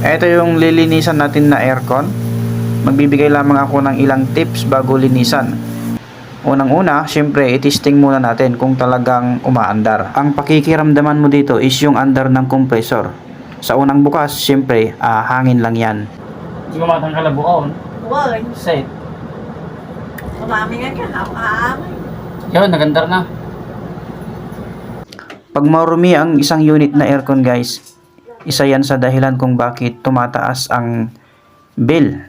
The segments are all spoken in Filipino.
Ito yung lilinisan natin na aircon. Magbibigay lamang ako ng ilang tips bago linisan. Unang-una, syempre, itesting muna natin kung talagang umaandar. Ang pakikiramdaman mo dito is yung andar ng compressor. Sa unang bukas, syempre, hangin lang yan. Hindi ko matang kalabuon. Wala. Set. Marami nga kahapon. Yun, nagandar na. Pag marumi ang isang unit na aircon guys, isa yan sa dahilan kung bakit tumataas ang bill.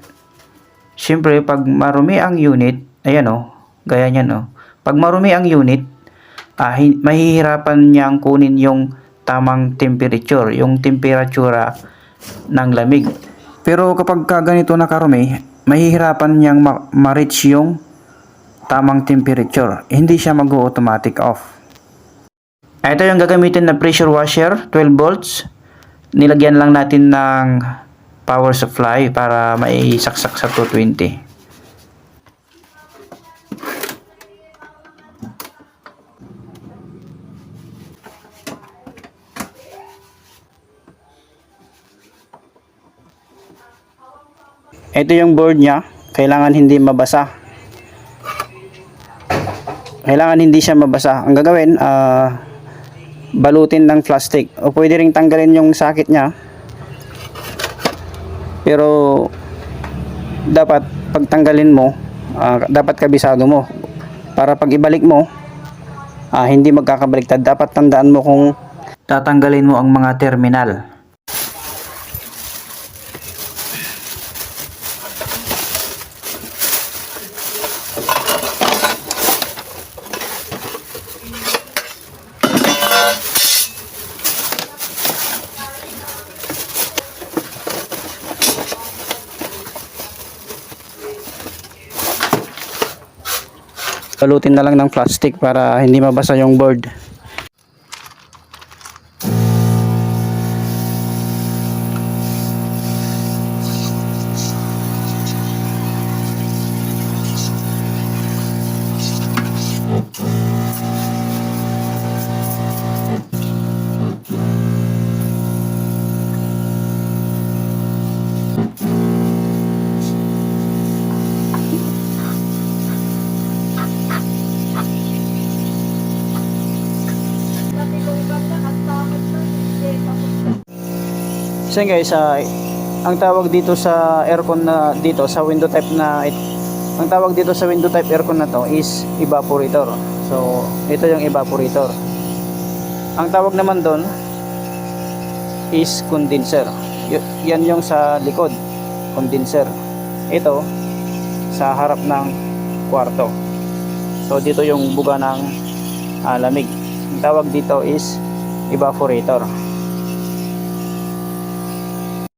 Syempre, pag marumi ang unit, ayan o, gaya niyan o. Pag marumi ang unit, mahihirapan niyang kunin yung tamang temperature, yung temperatura ng lamig. Pero kapag ganito nakarumi, mahihirapan niyang ma-reach yung tamang temperature. Hindi siya mag-automatic off. Ito yung gagamitin na pressure washer, 12 volts. Nilagyan lang natin ng power supply para maisaksak sa 220. Ito yung board niya, kailangan hindi mabasa. Kailangan hindi siya mabasa. Ang gagawin, balutin ng plastic o pwede ring tanggalin yung sakit niya. Pero dapat pagtanggalin mo, dapat kabisado mo para pag ibalik mo, hindi magkakabaliktad. Dapat tandaan mo kung tatanggalin mo ang mga terminal. Balutin na lang ng plastic para hindi mabasa yung board. So guys, ang tawag dito sa aircon na dito sa window type na ang tawag dito sa window type aircon na to is evaporator. So ito yung evaporator. Ang tawag naman doon is condenser. Yan yung sa likod, condenser. Ito sa harap ng kwarto. So dito yung buga ng lamig. Ang tawag dito is evaporator.